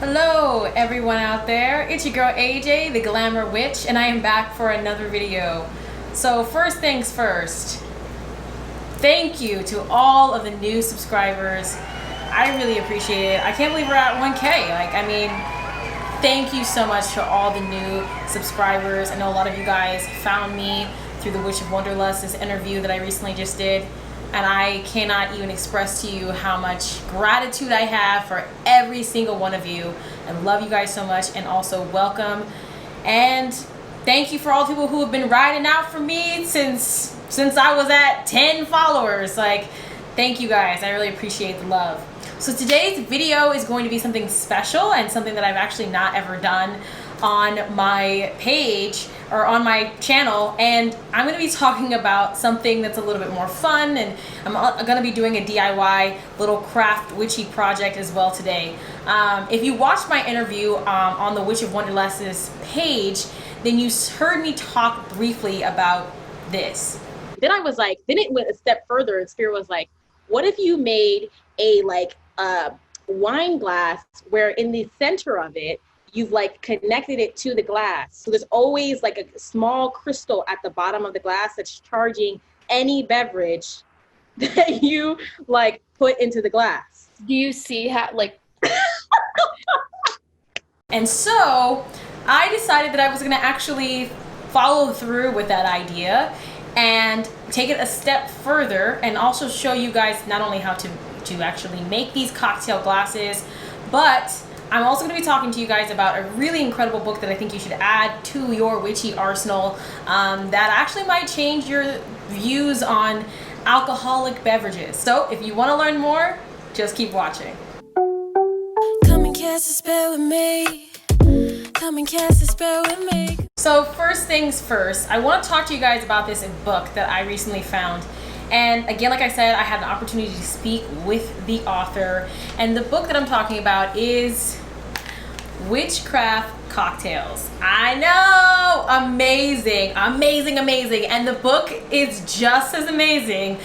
Hello everyone out there, it's your girl AJ, the Glamour Witch, and I am back for another video. So first things first, thank you to all of the new subscribers. I really appreciate it. I can't believe we're at 1K. Thank you so much to all the new subscribers. I know a lot of you guys found me through the Witch of Wonderlust, this interview that I recently just did. And I cannot even express to you how much gratitude I have for every single one of you. I love you guys so much, and also welcome. And thank you for all the people who have been riding out for me since I was at 10 followers. Thank you guys. I really appreciate the love. So today's video is going to be something special and something that I've actually not ever done on my page or on my channel, and I'm going to be talking about something that's a little bit more fun, and I'm going to be doing a DIY little craft witchy project as well today. If you watched my interview on the Witch of Wonderlust's page, then you heard me talk briefly about this. Then it went a step further, and Spirit was like, what if you made a wine glass where in the center of it you've connected it to the glass, so there's always a small crystal at the bottom of the glass that's charging any beverage that you put into the glass. Do you see how And so I decided that I was gonna actually follow through with that idea and take it a step further, and also show you guys not only how to actually make these cocktail glasses, but I'm also going to be talking to you guys about a really incredible book that I think you should add to your witchy arsenal that actually might change your views on alcoholic beverages. So if you want to learn more, just keep watching. Come and cast a spell with me. Come and cast a spell with me. So first things first, I want to talk to you guys about this book that I recently found. And again, like I said, I had an opportunity to speak with the author, and the book that I'm talking about is Witchcraft Cocktails. I know, amazing, amazing, amazing. And the book is just as amazing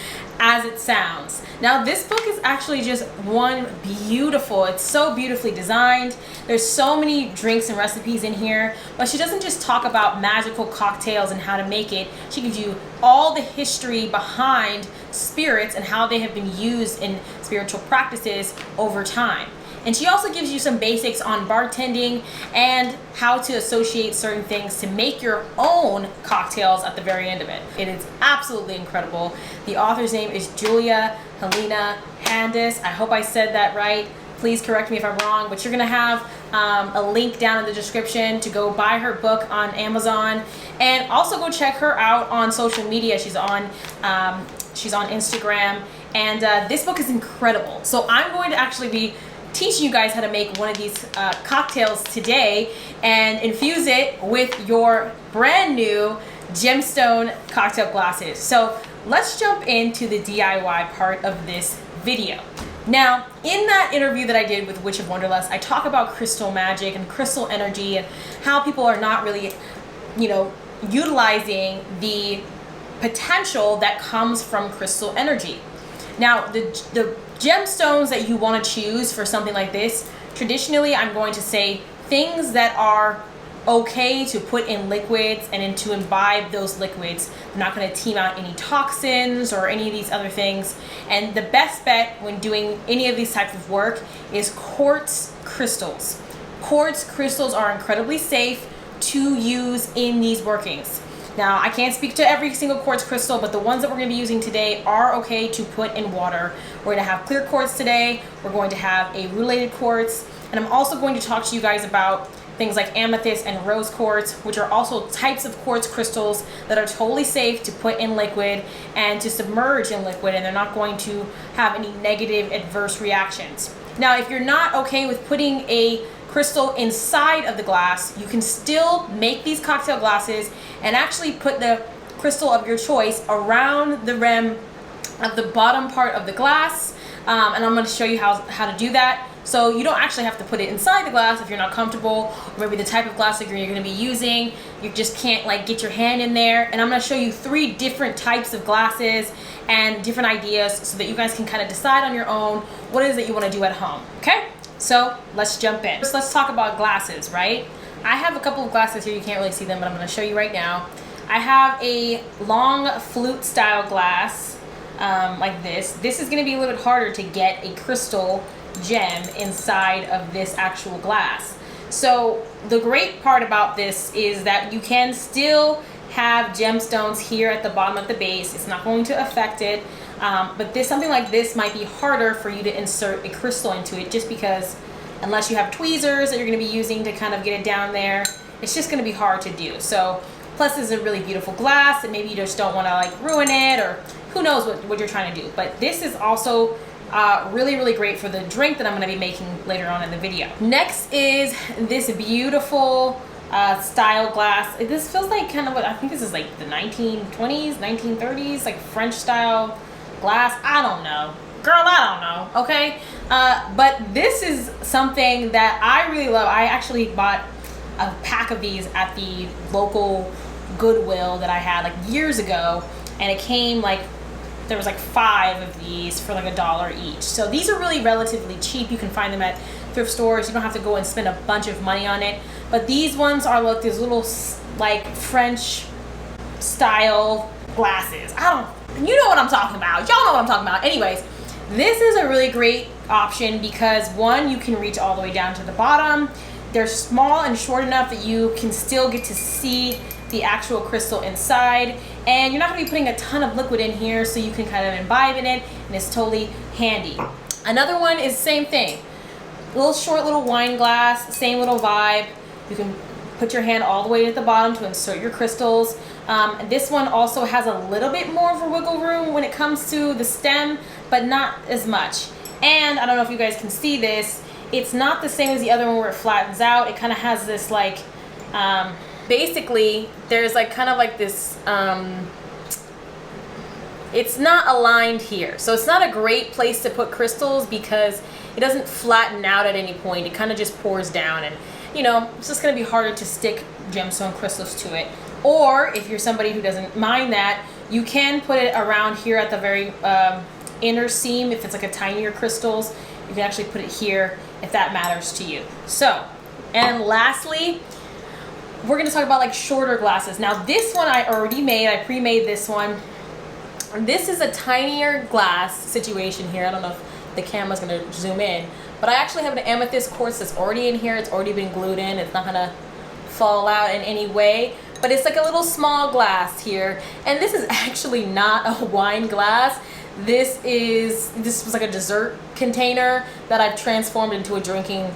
as it sounds. Now, this book is actually just it's so beautifully designed. There's so many drinks and recipes in here, but she doesn't just talk about magical cocktails and how to make it. She gives you all the history behind spirits and how they have been used in spiritual practices over time. And she also gives you some basics on bartending and how to associate certain things to make your own cocktails at the very end of it. It is absolutely incredible. The author's name is Halina. I hope I said that right. Please correct me if I'm wrong, but you're gonna have a link down in the description to go buy her book on Amazon, and also go check her out on social media. She's on Instagram, and this book is incredible. So I'm going to actually be teaching you guys how to make one of these cocktails today and infuse it with your brand new gemstone cocktail glasses. So let's jump into the DIY part of this video. Now, in that interview that I did with Witch of Wonderlust, I talk about crystal magic and crystal energy and how people are not really, utilizing the potential that comes from crystal energy. Now, the gemstones that you want to choose for something like this, traditionally I'm going to say things that are okay to put in liquids and to imbibe those liquids. I'm not going to team out any toxins or any of these other things. And the best bet when doing any of these types of work is quartz crystals. Quartz crystals are incredibly safe to use in these workings. Now, I can't speak to every single quartz crystal, but the ones that we're going to be using today are okay to put in water. We're going to have clear quartz today. We're going to have a rulated quartz. And I'm also going to talk to you guys about things like amethyst and rose quartz, which are also types of quartz crystals that are totally safe to put in liquid and to submerge in liquid, and they're not going to have any negative adverse reactions. Now, if you're not okay with putting a crystal inside of the glass, you can still make these cocktail glasses and actually put the crystal of your choice around the rim of the bottom part of the glass, and I'm going to show you how to do that. So you don't actually have to put it inside the glass if you're not comfortable, or maybe the type of glass that you're going to be using, you just can't get your hand in there. And I'm going to show you 3 different types of glasses and different ideas so that you guys can kind of decide on your own what it is that you want to do at home. Okay? So let's jump in. First, let's talk about glasses, right? I have a couple of glasses here. You can't really see them, but I'm going to show you right now. I have a long flute style glass like this. This is going to be a little bit harder to get a crystal gem inside of this actual glass. So the great part about this is that you can still have gemstones here at the bottom of the base. It's not going to affect it. But something like this might be harder for you to insert a crystal into it, just because unless you have tweezers that you're going to be using to kind of get it down there, it's just going to be hard to do. So plus this is a really beautiful glass and maybe you just don't want to like ruin it, or who knows what you're trying to do. But this is also really great for the drink that I'm going to be making later on in the video. Next is this beautiful style glass. This feels like kind of what I think this is like the 1920s, 1930s, like French style glass. I don't know. Girl, I don't know. Okay. But this is something that I really love. I actually bought a pack of these at the local Goodwill that I had like years ago, and it came like, there was like 5 of these for like $1 each. So these are really relatively cheap. You can find them at thrift stores. You don't have to go and spend a bunch of money on it. But these ones are like these little like French style glasses. You know what I'm talking about. Y'all know what I'm talking about. Anyways, this is a really great option because one, you can reach all the way down to the bottom. They're small and short enough that you can still get to see the actual crystal inside, and you're not going to be putting a ton of liquid in here, so you can kind of imbibe in it, and it's totally handy. Another one is the same thing. Little short little wine glass, same little vibe. You can put your hand all the way at the bottom to insert your crystals. This one also has a little bit more of a wiggle room when it comes to the stem, but not as much. And I don't know if you guys can see this, it's not the same as the other one where it flattens out. It kind of has this like, basically there's like kind of like this, it's not aligned here. So it's not a great place to put crystals because it doesn't flatten out at any point. It kind of just pours down, and you know, it's just going to be harder to stick gemstone crystals to it. Or if you're somebody who doesn't mind that, you can put it around here at the very inner seam. If it's like a tinier crystals, you can actually put it here if that matters to you. So, and lastly, we're going to talk about like shorter glasses. Now this one I already made. I pre-made this one. This is a tinier glass situation here. I don't know if the camera's going to zoom in, but I actually have an amethyst quartz that's already in here. It's already been glued in. It's not going to fall out in any way, but it's like a little small glass here. And this is actually not a wine glass. This was like a dessert container that I've transformed into a drinking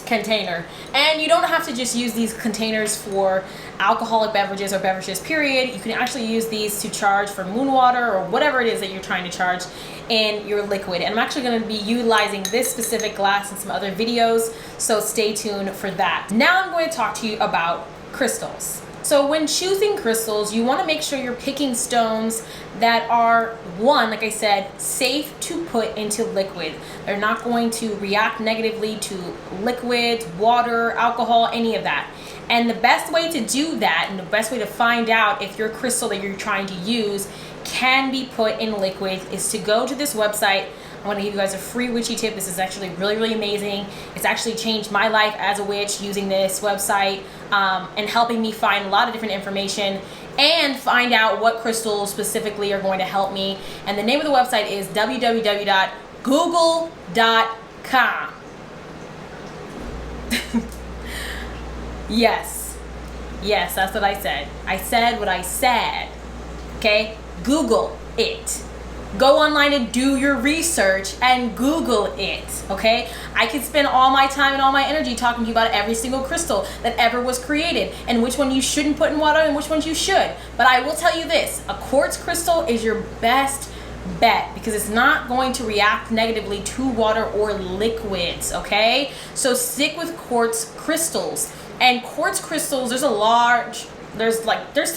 container. And you don't have to just use these containers for alcoholic beverages or beverages period. You can actually use these to charge for moon water or whatever it is that you're trying to charge in your liquid. And I'm actually going to be utilizing this specific glass in some other videos, so stay tuned for that. Now I'm going to talk to you about crystals. So when choosing crystals, you want to make sure you're picking stones that are, one, like I said, safe to put into liquid. They're not going to react negatively to liquids, water, alcohol, any of that. And the best way to do that, and the best way to find out if your crystal that you're trying to use can be put in liquid, is to go to this website. I want to give you guys a free witchy tip. This is actually really amazing. It's actually changed my life as a witch, using this website and helping me find a lot of different information and find out what crystals specifically are going to help me. And the name of the website is www.google.com. Yes, that's what I said. I said what I said. Okay, Google it. Go online and do your research and Google it, okay? I could spend all my time and all my energy talking to you about every single crystal that ever was created and which one you shouldn't put in water and which ones you should. But I will tell you this, a quartz crystal is your best bet because it's not going to react negatively to water or liquids, okay? So stick with quartz crystals. And quartz crystals, there's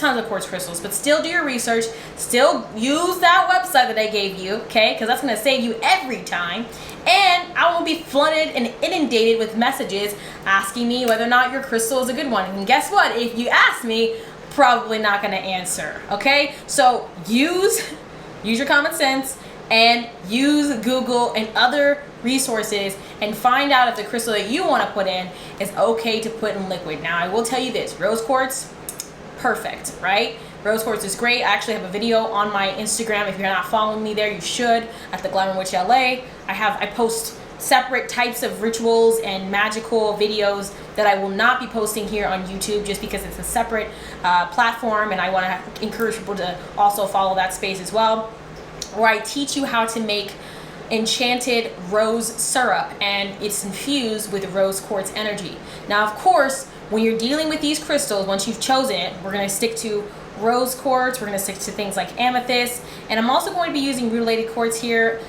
tons of quartz crystals, but still do your research, still use that website that I gave you, okay? Because that's going to save you every time. And I won't be flooded and inundated with messages asking me whether or not your crystal is a good one. And guess what? If you ask me, probably not going to answer, okay? So use your common sense and use Google and other resources and find out if the crystal that you want to put in is okay to put in liquid. Now, I will tell you this, rose quartz, perfect, right? Rose quartz is great. I actually have a video on my Instagram. If you're not following me there, you should, at the Glamour Witch LA. I post separate types of rituals and magical videos that I will not be posting here on YouTube, just because it's a separate platform, and I want to encourage people to also follow that space as well, where I teach you how to make enchanted rose syrup, and it's infused with rose quartz energy. Now, of course, when you're dealing with these crystals, once you've chosen it, we're going to stick to rose quartz, we're going to stick to things like amethyst, and I'm also going to be using rutilated quartz here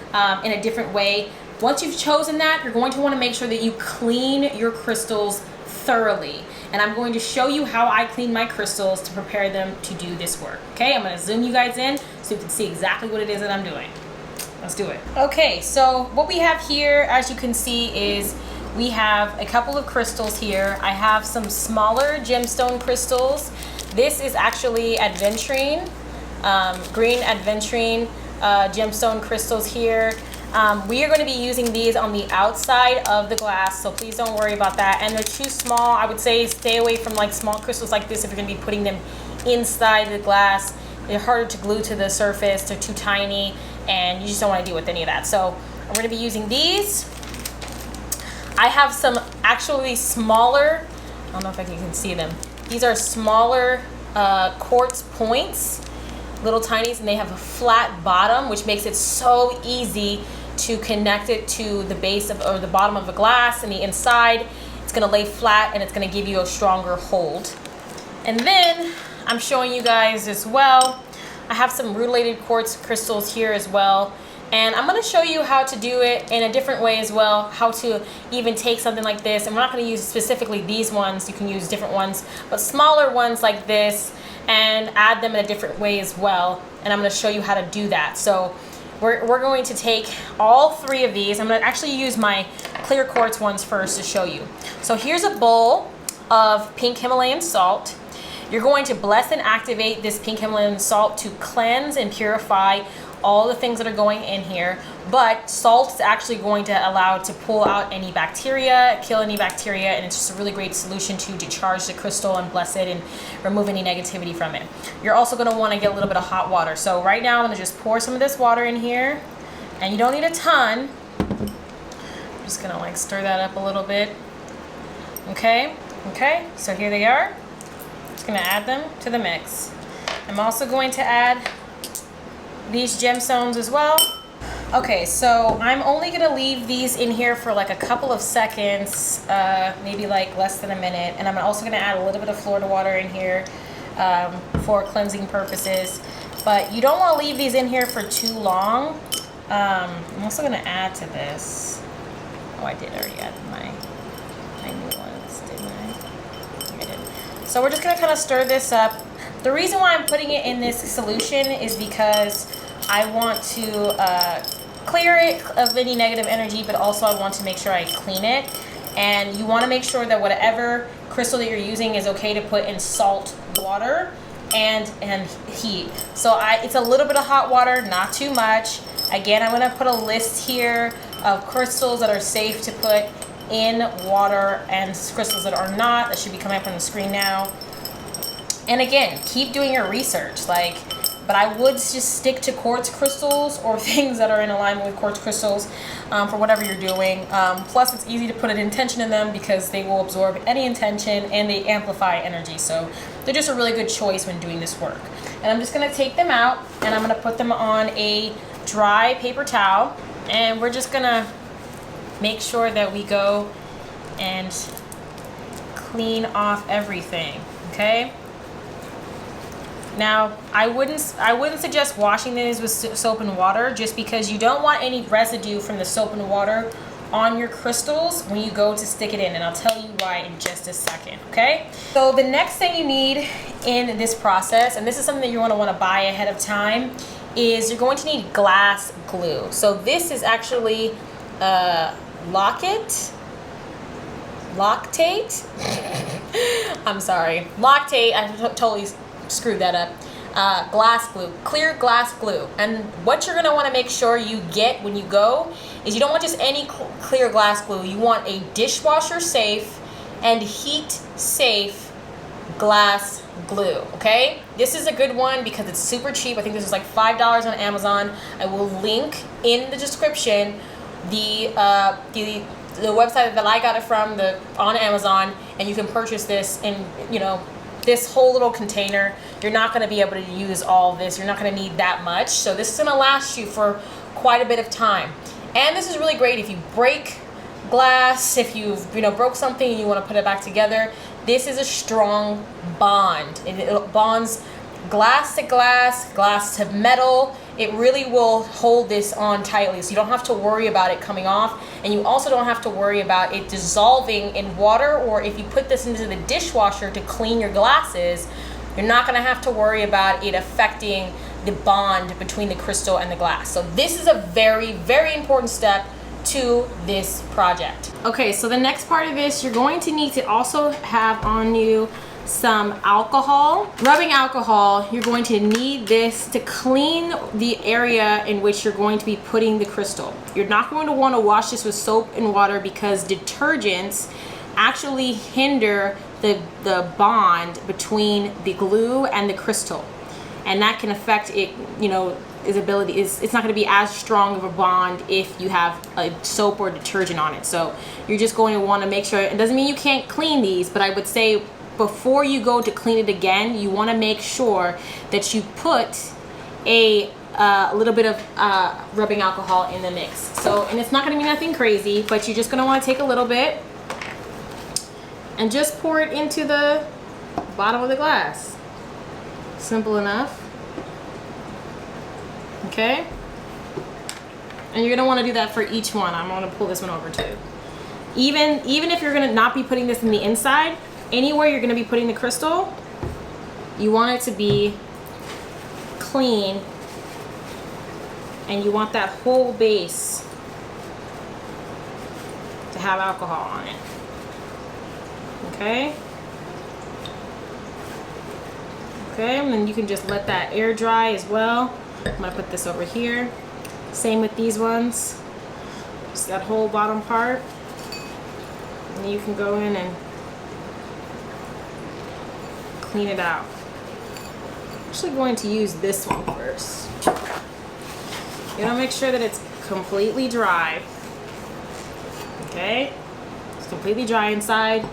in a different way. Once you've chosen that, you're going to want to make sure that you clean your crystals thoroughly, and I'm going to show you how I clean my crystals to prepare them to do this work. Okay, I'm going to zoom you guys in so you can see exactly what it is that I'm doing. Let's do it. Okay, so what we have here, as you can see, is we have a couple of crystals here. I have some smaller gemstone crystals. This is actually adventurine, green adventurine gemstone crystals here. We are going to be using these on the outside of the glass, so please don't worry about that. And they're too small. I would say stay away from like small crystals like this if you're going to be putting them inside the glass. They're harder to glue to the surface. They're too tiny, and you just don't want to deal with any of that. So I'm going to be using these. I have some actually smaller, I don't know if you can see them. These are smaller quartz points, little tinies, and they have a flat bottom, which makes it so easy to connect it to the base of, or the bottom of the glass, and the inside it's going to lay flat, and it's going to give you a stronger hold. And then I'm showing you guys as well, I have some rutilated quartz crystals here as well, and I'm going to show you how to do it in a different way as well, how to even take something like this, and we're not going to use specifically these ones, you can use different ones, but smaller ones like this, and add them in a different way as well, and I'm going to show you how to do that. So we're going to take all three of these. I'm going to actually use my clear quartz ones first to show you. So here's a bowl of pink Himalayan salt. You're going to bless and activate this pink Himalayan salt to cleanse and purify all the things that are going in here, but salt is actually going to allow it to pull out any bacteria, kill any bacteria, and it's just a really great solution to decharge the crystal and bless it and remove any negativity from it. You're also going to want to get a little bit of hot water. So right now I'm going to just pour some of this water in here, and you don't need a ton. I'm just going to like stir that up a little bit. Okay, so here they are. Just going to add them to the mix. I'm also going to add these gemstones as well. Okay, so I'm only gonna leave these in here for like a couple of seconds, maybe like less than a minute, and I'm also gonna add a little bit of Florida water in here for cleansing purposes, but you don't want to leave these in here for too long. I'm also gonna add to this, oh, I did already add my new ones, didn't I? I did. So we're just gonna kind of stir this up. The reason why I'm putting it in this solution is because I want to clear it of any negative energy, but also I want to make sure I clean it. And you want to make sure that whatever crystal that you're using is okay to put in salt water and heat. So it's a little bit of hot water, not too much. Again, I'm going to put a list here of crystals that are safe to put in water and crystals that are not. That should be coming up on the screen now. And again, keep doing your research, but I would just stick to quartz crystals or things that are in alignment with quartz crystals for whatever you're doing. Plus, it's easy to put an intention in them because they will absorb any intention and they amplify energy. So they're just a really good choice when doing this work. And I'm just going to take them out and I'm going to put them on a dry paper towel. And we're just going to make sure that we go and clean off everything, okay? Now, I wouldn't suggest washing these with soap and water, just because you don't want any residue from the soap and water on your crystals when you go to stick it in, and I'll tell you why in just a second, okay? So the next thing you need in this process, and this is something that you're going to want to buy ahead of time, is you're going to need glass glue. So this is actually Loctite. I'm sorry, Loctite. I totally screwed that up. glass glue, clear glass glue. And what you're gonna wanna make sure you get when you go is you don't want just any clear glass glue. You want a dishwasher safe and heat safe glass glue, okay? This is a good one because it's super cheap. I think this is like $5 on Amazon. I will link in the description the website that I got it from on Amazon, and you can purchase this in, you know, this whole little container. You're not going to be able to use all this. You're not going to need that much. So this is going to last you for quite a bit of time. And this is really great if you break glass, if you've, you know, broke something and you want to put it back together. This is a strong bond. It bonds glass to glass, glass to metal. It really will hold this on tightly, so you don't have to worry about it coming off, and you also don't have to worry about it dissolving in water, or if you put this into the dishwasher to clean your glasses, you're not going to have to worry about it affecting the bond between the crystal and the glass. So this is a very, very important step to this project. Okay, so the next part of this, you're going to need to also have on you some alcohol, rubbing alcohol. You're going to need this to clean the area in which you're going to be putting the crystal. You're not going to want to wash this with soap and water because detergents actually hinder the bond between the glue and the crystal, and that can affect it, you know, it's not going to be as strong of a bond if you have a soap or detergent on it. So you're just going to want to make sure. It doesn't mean you can't clean these, but I would say before you go to clean it again, you want to make sure that you put a little bit of rubbing alcohol in the mix. So, and it's not going to be nothing crazy, but you're just going to want to take a little bit and just pour it into the bottom of the glass. Simple enough. Okay, and you're gonna want to do that for each one. I'm gonna pull this one over too. Even if you're gonna not be putting this in the inside, anywhere you're gonna be putting the crystal, you want it to be clean, and you want that whole base to have alcohol on it. Okay. Okay, and then you can just let that air dry as well. I'm gonna put this over here. Same with these ones. Just that whole bottom part. And you can go in and clean it out. I'm actually going to use this one first. You wanna make sure that it's completely dry. Okay? It's completely dry inside.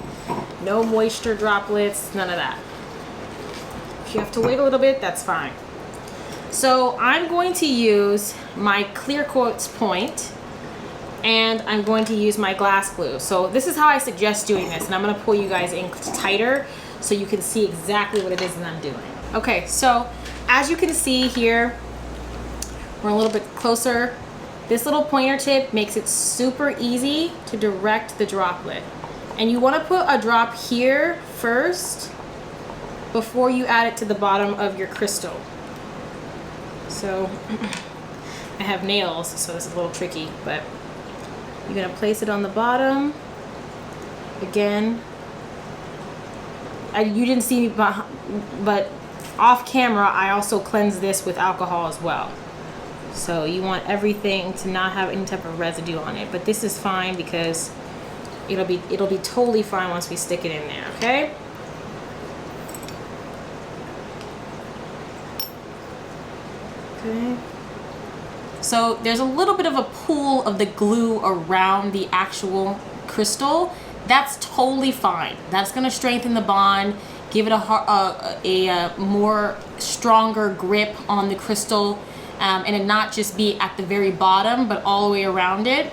No moisture droplets, none of that. If you have to wait a little bit, that's fine. So I'm going to use my clear quartz point, and I'm going to use my glass glue. So this is how I suggest doing this, and I'm going to pull you guys in tighter so you can see exactly what it is that I'm doing. Okay, so as you can see here, we're a little bit closer. This little pointer tip makes it super easy to direct the droplet. And you want to put a drop here first before you add it to the bottom of your crystal. So I have nails, so this is a little tricky, but you're gonna place it on the bottom. Again, you didn't see me, but off camera, I also cleanse this with alcohol as well. So you want everything to not have any type of residue on it, but this is fine because it'll be totally fine once we stick it in there. Okay. Okay. So there's a little bit of a pool of the glue around the actual crystal. That's totally fine. That's going to strengthen the bond, give it a more stronger grip on the crystal, and it not just be at the very bottom, but all the way around it.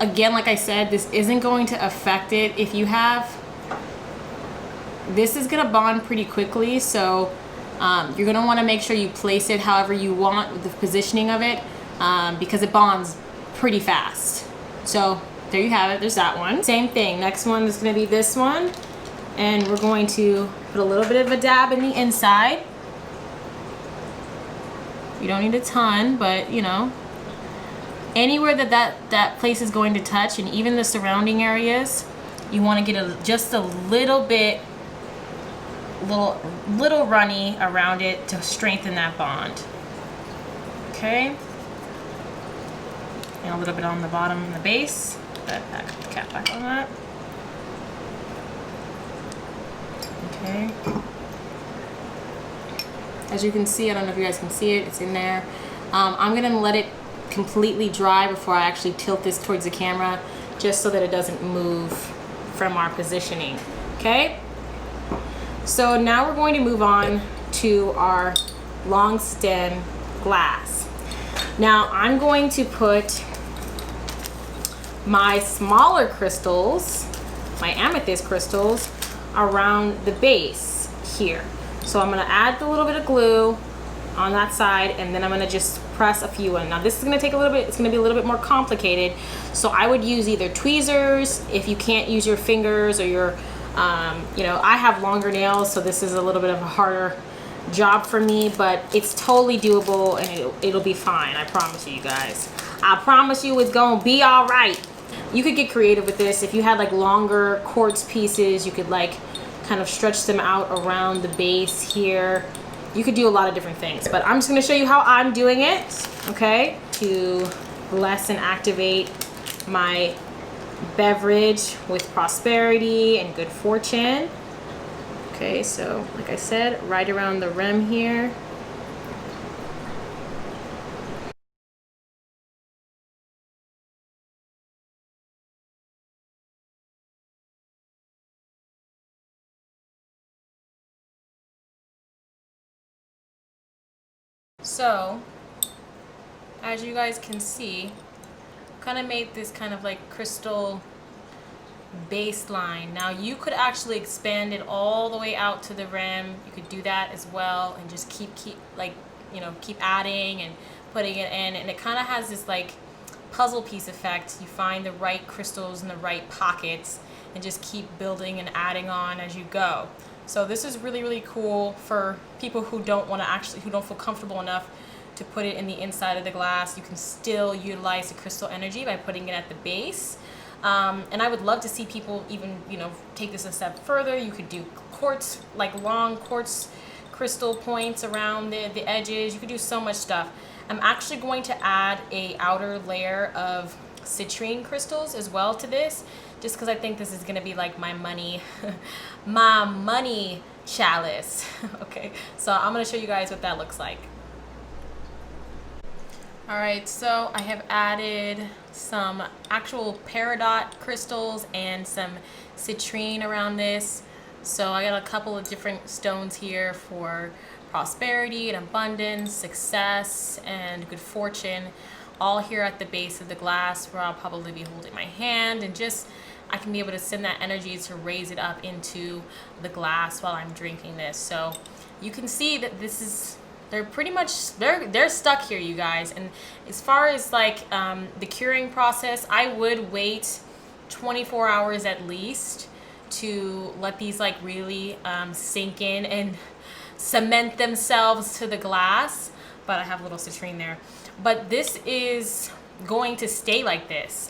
Again, like I said, this isn't going to affect it. If you have, this is going to bond pretty quickly, so you're going to want to make sure you place it however you want with the positioning of it, because it bonds pretty fast. So there you have it. There's that one. Same thing. Next one is going to be this one. And we're going to put a little bit of a dab in the inside. You don't need a ton, but you know, anywhere that place is going to touch, and even the surrounding areas, you want to get just a little bit little runny around it to strengthen that bond. Okay. And a little bit on the bottom and the base. Put that cap back on that. Okay. As you can see, I don't know if you guys can see it, it's in there. I'm gonna let it completely dry before I actually tilt this towards the camera, just so that it doesn't move from our positioning, okay? So now we're going to move on to our long stem glass. Now I'm going to put my smaller crystals, my amethyst crystals, around the base here. So I'm gonna add a little bit of glue on that side, and then I'm gonna just press a few in. Now this is gonna take a little bit, it's gonna be a little bit more complicated. So I would use either tweezers if you can't use your fingers, or your, you know, I have longer nails, so this is a little bit of a harder job for me, but it's totally doable, and it'll be fine. I promise you guys. I promise you it's gonna be all right. You could get creative with this. If you had like longer quartz pieces, you could like kind of stretch them out around the base here. You could do a lot of different things, but I'm just gonna show you how I'm doing it, okay? To bless and activate my beverage with prosperity and good fortune. Okay, so like I said, right around the rim here. So, as you guys can see, kind of made this kind of like crystal baseline. Now you could actually expand it all the way out to the rim. You could do that as well, and just keep like, you know, keep adding and putting it in, and it kind of has this like puzzle piece effect. You find the right crystals in the right pockets and just keep building and adding on as you go. So this is really, really cool for people who don't want to actually, who don't feel comfortable enough to put it in the inside of the glass. You can still utilize the crystal energy by putting it at the base. And I would love to see people even, you know, take this a step further. You could do quartz, like long quartz crystal points around the edges. You could do so much stuff. I'm actually going to add a outer layer of citrine crystals as well to this, just because I think this is going to be like my money, my money chalice. Okay, so I'm going to show you guys what that looks like. All right, so I have added some actual peridot crystals and some citrine around this. So I got a couple of different stones here for prosperity and abundance, success, and good fortune, all here at the base of the glass, where I'll probably be holding my hand, and just I can be able to send that energy to raise it up into the glass while I'm drinking this. So you can see that this is, they're pretty much, they're stuck here, you guys. And as far as like the curing process, I would wait 24 hours at least to let these like really sink in and cement themselves to the glass. But I have a little citrine there. But this is going to stay like this.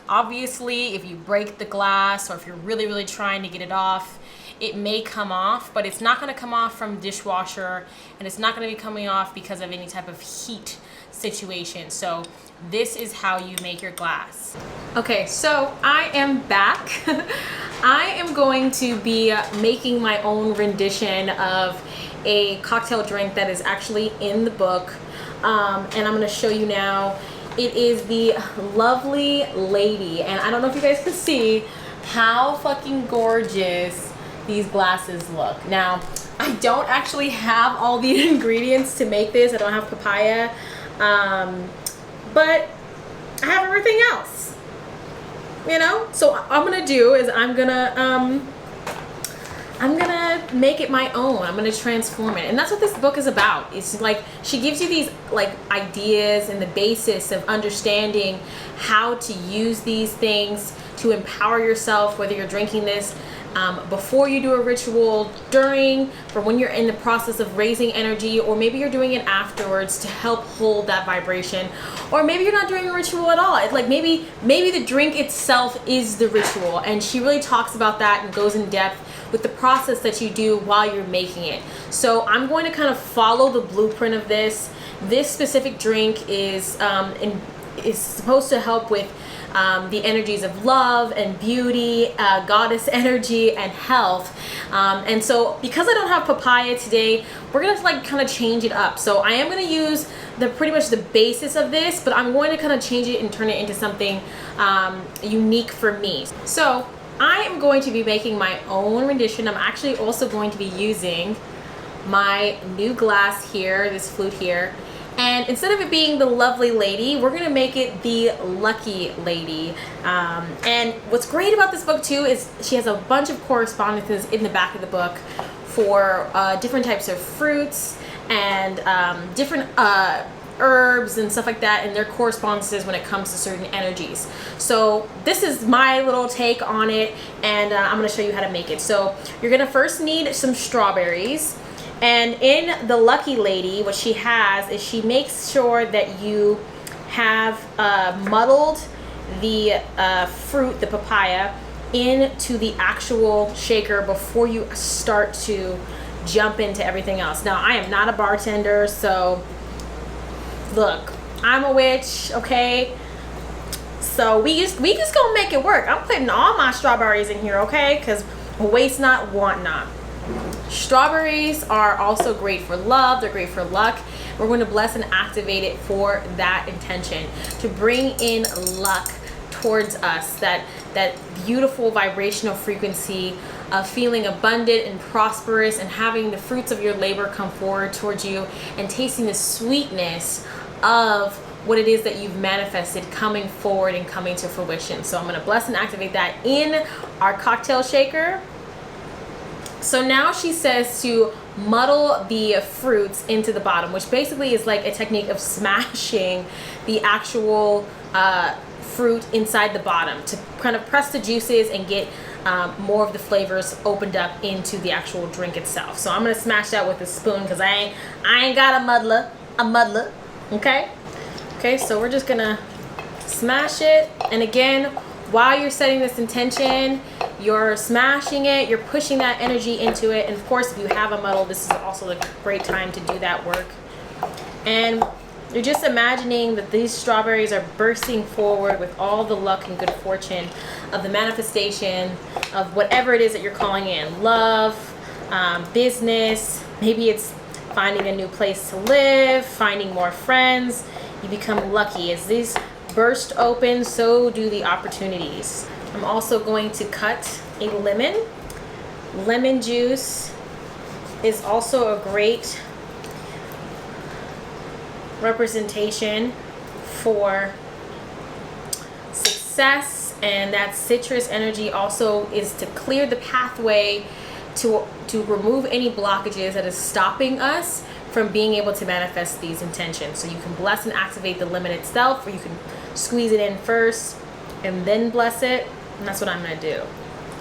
Obviously, if you break the glass, or if you're really, really trying to get it off, it may come off, but it's not going to come off from dishwasher, and it's not going to be coming off because of any type of heat situation. So this is how you make your glass. Okay, so I am back. I am going to be making my own rendition of a cocktail drink that is actually in the book, and I'm going to show you now. It is the Lovely Lady, and I don't know if you guys can see how fucking gorgeous these glasses look. Now, I don't actually have all the ingredients to make this. I don't have papaya, but I have everything else, you know? So what I'm gonna do is I'm gonna make it my own. I'm gonna transform it. And that's what this book is about. It's like, she gives you these like ideas and the basis of understanding how to use these things to empower yourself, whether you're drinking this before you do a ritual, during, for when you're in the process of raising energy, or maybe you're doing it afterwards to help hold that vibration, or maybe you're not doing a ritual at all. It's like maybe the drink itself is the ritual, and she really talks about that and goes in depth with the process that you do while you're making it. So I'm going to kind of follow the blueprint of this. This specific drink is supposed to help with the energies of love and beauty, goddess energy, and health. And so because I don't have papaya today, we're gonna like kind of change it up. So I am gonna use pretty much the basis of this, but I'm going to kind of change it and turn it into something unique for me. So I am going to be making my own rendition. I'm actually also going to be using my new glass here, this flute here. And instead of it being the lovely lady, we're gonna make it the lucky lady. And what's great about this book too is she has a bunch of correspondences in the back of the book for different types of fruits and different herbs and stuff like that, and their correspondences when it comes to certain energies. So this is my little take on it, and I'm gonna show you how to make it. So you're gonna first need some strawberries. And in the Lucky Lady, what she has is she makes sure that you have muddled the fruit, the papaya, into the actual shaker before you start to jump into everything else. Now, I am not a bartender, so look, I'm a witch, okay? So we just gonna make it work. I'm putting all my strawberries in here, okay? Because waste not, want not. Strawberries are also great for love. They're great for luck. We're going to bless and activate it for that intention, to bring in luck towards us, that beautiful vibrational frequency of feeling abundant and prosperous and having the fruits of your labor come forward towards you and tasting the sweetness of what it is that you've manifested coming forward and coming to fruition. So I'm going to bless and activate that in our cocktail shaker. So now she says to muddle the fruits into the bottom, which basically is like a technique of smashing the actual fruit inside the bottom to kind of press the juices and get more of the flavors opened up into the actual drink itself. So I'm gonna smash that with a spoon because I ain't got a muddler, okay? Okay, so we're just gonna smash it. And again, while you're setting this intention, you're smashing it, you're pushing that energy into it. And of course, if you have a muddle, this is also a great time to do that work. And you're just imagining that these strawberries are bursting forward with all the luck and good fortune of the manifestation of whatever it is that you're calling in. Love, business, maybe it's finding a new place to live, finding more friends. You become lucky. As these burst open, so do the opportunities. I'm also going to cut a lemon. Lemon juice is also a great representation for success, and that citrus energy also is to clear the pathway to remove any blockages that is stopping us from being able to manifest these intentions. So you can bless and activate the lemon itself, or you can squeeze it in first and then bless it, and that's what I'm gonna do.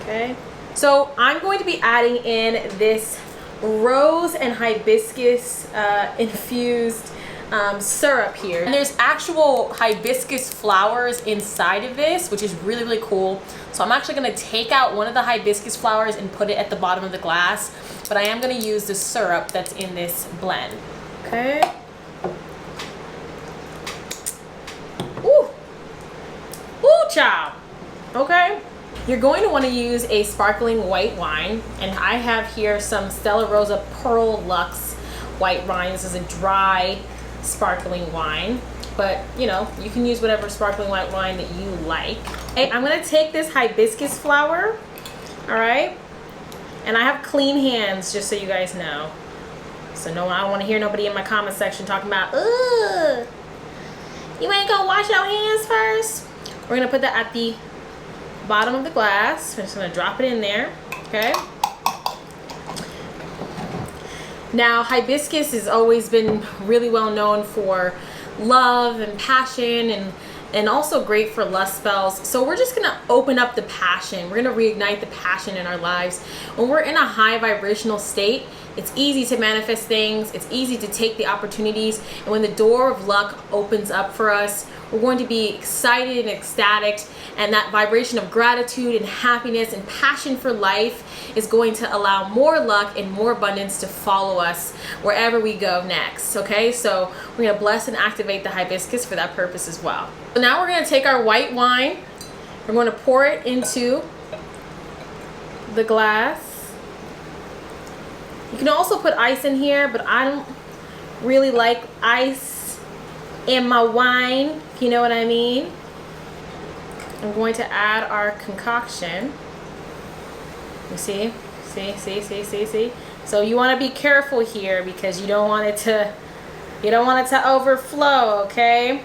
Okay, so I'm going to be adding in this rose and hibiscus infused syrup here, and there's actual hibiscus flowers inside of this, which is really, really cool. So I'm actually going to take out one of the hibiscus flowers and put it at the bottom of the glass, but I am going to use the syrup that's in this blend. Okay. Ooh, ooh, child. Okay, you're going to want to use a sparkling white wine, and I have here some Stella Rosa Pearl Luxe white wine. This is a dry sparkling wine, but you know, you can use whatever sparkling white wine that you like. Okay, I'm gonna take this hibiscus flower, all right, and I have clean hands, just so you guys know. So no, I don't want to hear nobody in my comment section talking about, ugh, you ain't gonna wash your hands first. We're gonna put that at the bottom of the glass. I'm just gonna drop it in there. Okay. Now, hibiscus has always been really well known for love and passion and and also great for lust spells. So we're just gonna open up the passion. We're gonna reignite the passion in our lives. When we're in a high vibrational state, it's easy to manifest things. It's easy to take the opportunities. And when the door of luck opens up for us, we're going to be excited and ecstatic. And that vibration of gratitude and happiness and passion for life is going to allow more luck and more abundance to follow us wherever we go next. Okay, so we're going to bless and activate the hibiscus for that purpose as well. So now we're going to take our white wine. We're going to pour it into the glass. You can also put ice in here, but I don't really like ice in my wine, if you know what I mean. I'm going to add our concoction. You see? See? So you want to be careful here because you don't want it to overflow, okay?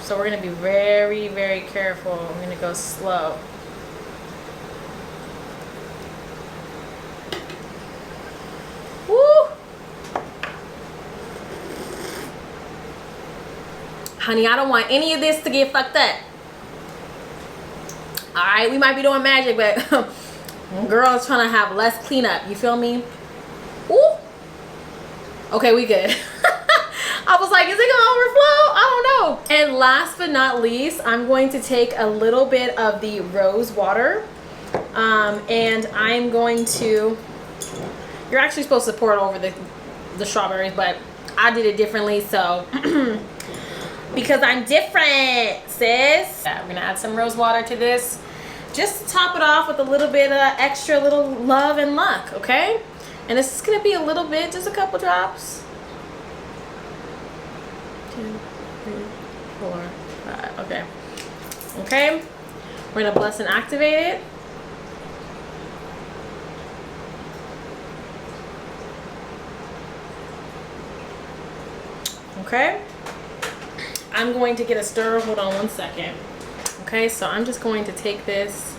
So we're going to be very, very careful. I'm going to go slow. Woo! Honey, I don't want any of this to get fucked up. Alright, we might be doing magic, but girl is trying to have less cleanup. You feel me? Ooh! Okay, we good. I was like, is it gonna overflow? I don't know. And last but not least, I'm going to take a little bit of the rose water. And I'm going to... You're actually supposed to pour it over the strawberries, but I did it differently, so... because I'm different, sis. Yeah, we're gonna add some rose water to this. Just to top it off with a little bit of extra little love and luck, okay? And this is gonna be a little bit, just a couple drops. 2, 3, 4, 5, okay. Okay, we're gonna bless and activate it. Okay. I'm going to get a stir. Hold on one second. Okay, so I'm just going to take this,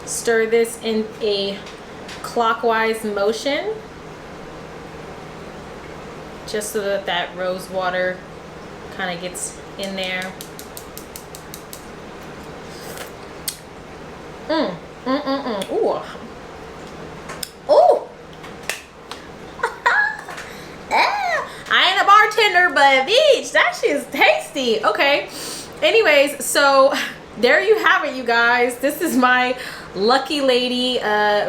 stir this in a clockwise motion, just so that that rose water kind of gets in there. Ooh. Ooh. I ain't a bartender, but bitch, that shit is tasty. Okay. Anyways, so there you have it, you guys. This is my Lucky Lady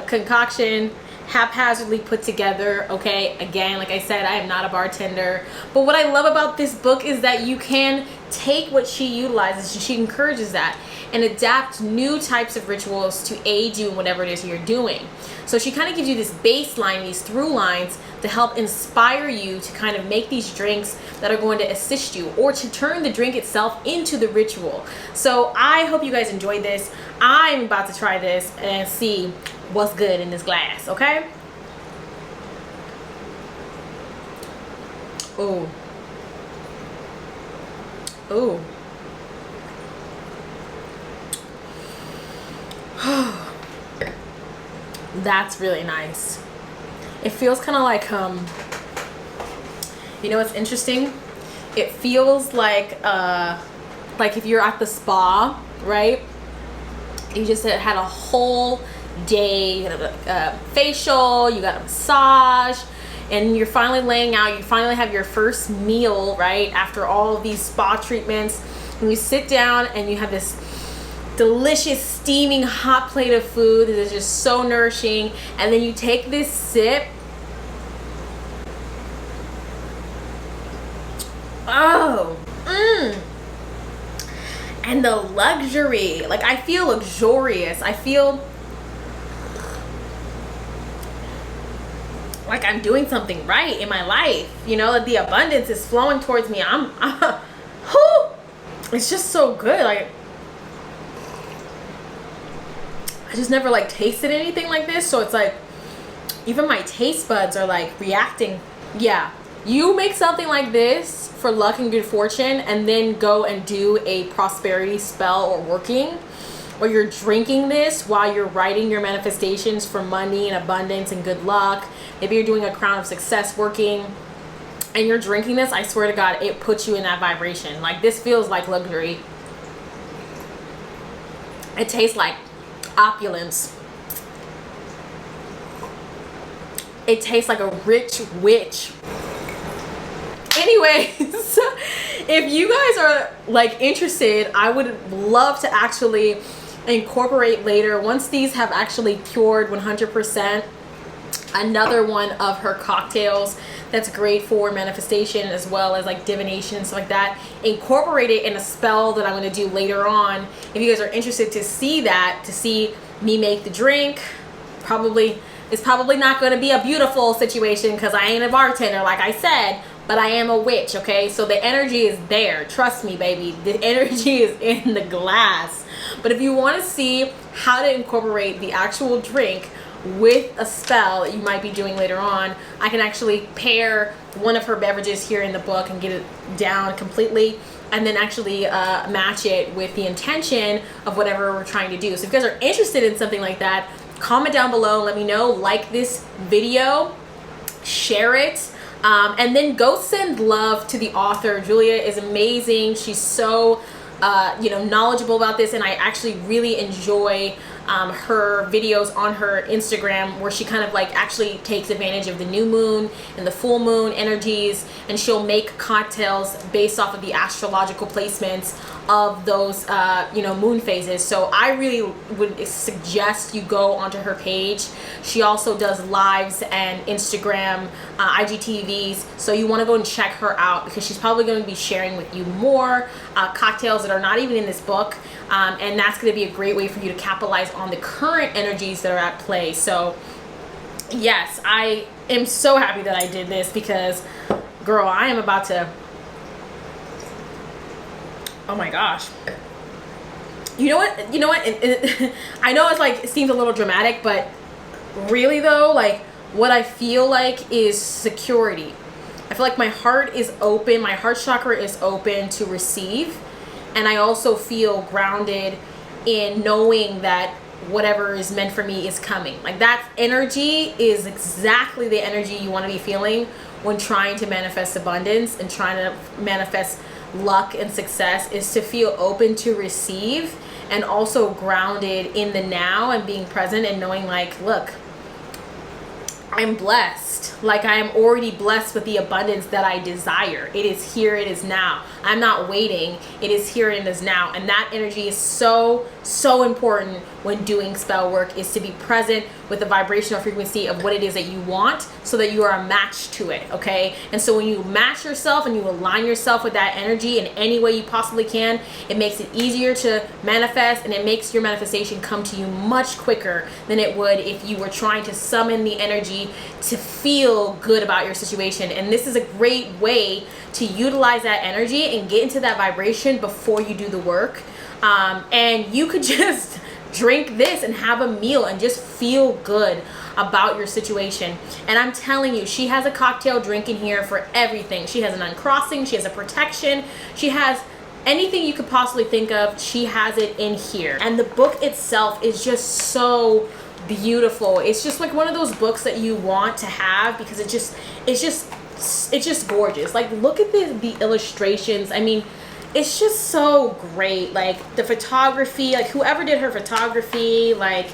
concoction, haphazardly put together. Okay, again, like I said, I am not a bartender, but what I love about this book is that you can take what she utilizes, she encourages that, and adapt new types of rituals to aid you in whatever it is you're doing. So she kind of gives you this baseline, these through lines to help inspire you to kind of make these drinks that are going to assist you, or to turn the drink itself into the ritual. So I hope you guys enjoyed this. I'm about to try this and see what's good in this glass, okay? Ooh. Ooh. That's really nice. It feels kind of like, you know what's interesting? It feels like if you're at the spa, right? You just had a whole day, you got a facial, you got a massage, and you're finally laying out, you finally have your first meal, right? After all of these spa treatments, and you sit down and you have this delicious steaming hot plate of food that is just so nourishing, and then you take this sip. Oh, and the luxury, like I feel luxurious. I feel like I'm doing something right in my life, you know, that the abundance is flowing towards me. It's just so good. Like, I just never like tasted anything like this, so it's like even my taste buds are like reacting. Yeah, you make something like this for luck and good fortune, and then go and do a prosperity spell or working, or you're drinking this while you're writing your manifestations for money and abundance and good luck. Maybe you're doing a crown of success working. and you're drinking this, I swear to God, it puts you in that vibration. Like, this feels like luxury. It tastes like opulence. It tastes like a rich witch. Anyways, if you guys are like interested, I would love to actually incorporate later, once these have actually cured 100%, another one of her cocktails that's great for manifestation as well as like divination and stuff like that. Incorporate it in a spell that I'm going to do later on. If you guys are interested to see that, to see me make the drink, it's probably not going to be a beautiful situation because I ain't a bartender, like I said, but I am a witch, okay? So the energy is there. Trust me, baby. The energy is in the glass. But if you want to see how to incorporate the actual drink with a spell that you might be doing later on, I can actually pair one of her beverages here in the book and get it down completely, and then actually match it with the intention of whatever we're trying to do. So if you guys are interested in something like that, comment down below, let me know, like this video, share it, and then go send love to the author. Julia is amazing. She's so knowledgeable about this, and I actually really enjoy her videos on her Instagram, where she kind of like actually takes advantage of the new moon and the full moon energies, and she'll make cocktails based off of the astrological placements of those moon phases. So I really would suggest you go onto her page. She also does lives and Instagram IGTVs, so you want to go and check her out because she's probably going to be sharing with you more cocktails that are not even in this book, and that's going to be a great way for you to capitalize on the current energies that are at play. So yes, I am so happy that I did this because, girl, I am about to, oh my gosh. You know what? I know it's like, it seems a little dramatic, but really though, like what I feel like is security. I feel like my heart is open, my heart chakra is open to receive, and I also feel grounded in knowing that whatever is meant for me is coming. Like, that energy is exactly the energy you want to be feeling when trying to manifest abundance and trying to manifest luck and success, is to feel open to receive and also grounded in the now and being present and knowing like, look, I'm blessed. Like, I am already blessed with the abundance that I desire. It is here, it is now. I'm not waiting. It is here and it is now. And that energy is so, so important when doing spell work, is to be present with the vibrational frequency of what it is that you want, so that you are matched to it, okay? And so when you match yourself and you align yourself with that energy in any way you possibly can, it makes it easier to manifest, and it makes your manifestation come to you much quicker than it would if you were trying to summon the energy to feel good about your situation. And this is a great way to utilize that energy and get into that vibration before you do the work. And you could just drink this and have a meal and just feel good about your situation. And I'm telling you, she has a cocktail drink in here for everything. She has an uncrossing, she has a protection, she has anything you could possibly think of, she has it in here. And the book itself is just so beautiful. It's just like one of those books that you want to have because it's just gorgeous. Like, look at the illustrations. I mean, it's just so great. Like, the photography, like whoever did her photography, like,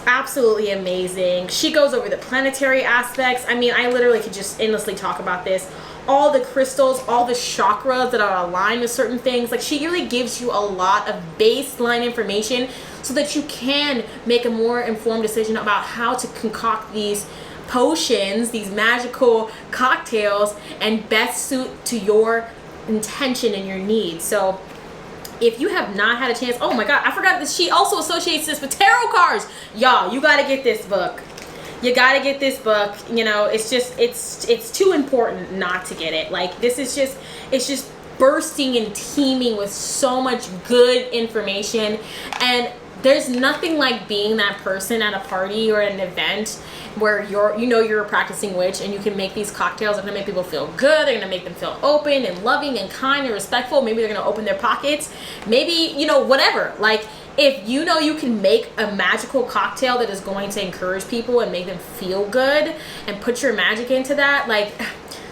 absolutely amazing. She goes over the planetary aspects. I mean, I literally could just endlessly talk about this. All the crystals, all the chakras that are aligned with certain things. Like, she really gives you a lot of baseline information so that you can make a more informed decision about how to concoct these potions, these magical cocktails, and best suit to your intention and your needs. So if you have not had a chance, oh my god, I forgot that she also associates this with tarot cards. Y'all, you got to get this book. You got to get this book. You know, it's just, it's too important not to get it. Like, this is just, it's just bursting and teeming with so much good information. And there's nothing like being that person at a party or an event where you're a practicing witch, and you can make these cocktails that are gonna make people feel good. They're gonna make them feel open and loving and kind and respectful. Maybe they're gonna open their pockets. Maybe, whatever. Like, if you can make a magical cocktail that is going to encourage people and make them feel good and put your magic into that, like,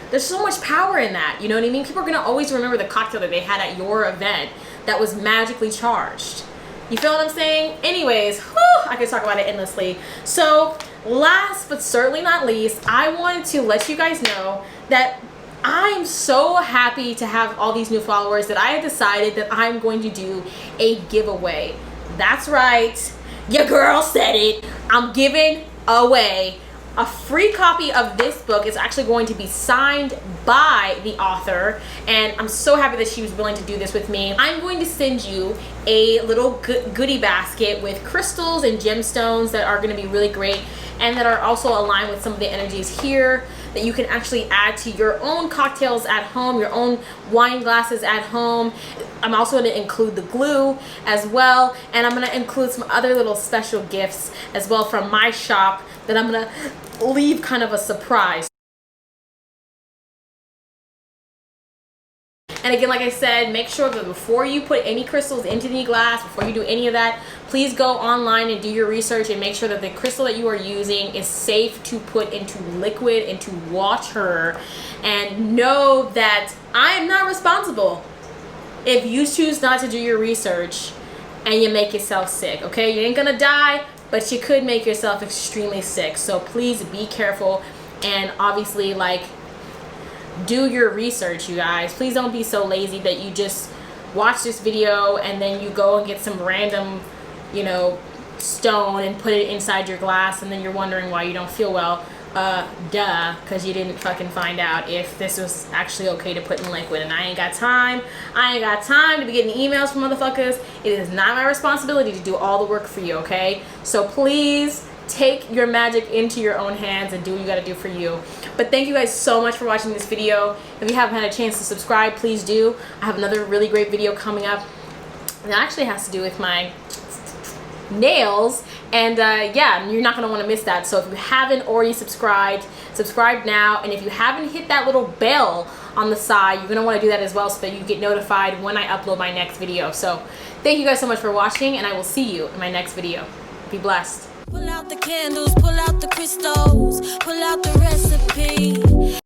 There's so much power in that, you know what I mean? People are gonna always remember the cocktail that they had at your event that was magically charged. You feel what I'm saying? Anyways, whew, I could talk about it endlessly. So last but certainly not least, I wanted to let you guys know that I'm so happy to have all these new followers that I have decided that I'm going to do a giveaway. That's right, your girl said it. I'm giving away a free copy of this book. It's actually going to be signed by the author, and I'm so happy that she was willing to do this with me. I'm going to send you a little goodie basket with crystals and gemstones that are going to be really great and that are also aligned with some of the energies here that you can actually add to your own cocktails at home, your own wine glasses at home. I'm also going to include the glue as well, and I'm going to include some other little special gifts as well from my shop that I'm going to leave kind of a surprise. And again, like I said, make sure that before you put any crystals into the glass, before you do any of that, please go online and do your research and make sure that the crystal that you are using is safe to put into liquid and to water. And know that I'm not responsible if you choose not to do your research and you make yourself sick, okay? You ain't gonna die, but you could make yourself extremely sick. So please be careful, and obviously, like, do your research, you guys. Please don't be so lazy that you just watch this video and then you go and get some random, you know, stone and put it inside your glass, and then you're wondering why you don't feel well. Duh, because you didn't fucking find out if this was actually okay to put in liquid. And I ain't got time. I ain't got time to be getting emails from motherfuckers. It is not my responsibility to do all the work for you, okay? So please take your magic into your own hands and do what you gotta do for you. But thank you guys so much for watching this video. If you haven't had a chance to subscribe, please do. I have another really great video coming up that actually has to do with my nails, and yeah, you're not gonna want to miss that. So if you haven't already subscribed, subscribe now, and if you haven't hit that little bell on the side, you're gonna want to do that as well so that you get notified when I upload my next video. So thank you guys so much for watching, and I will see you in my next video. Be blessed. Pull out the candles, pull out the crystals, pull out the recipe.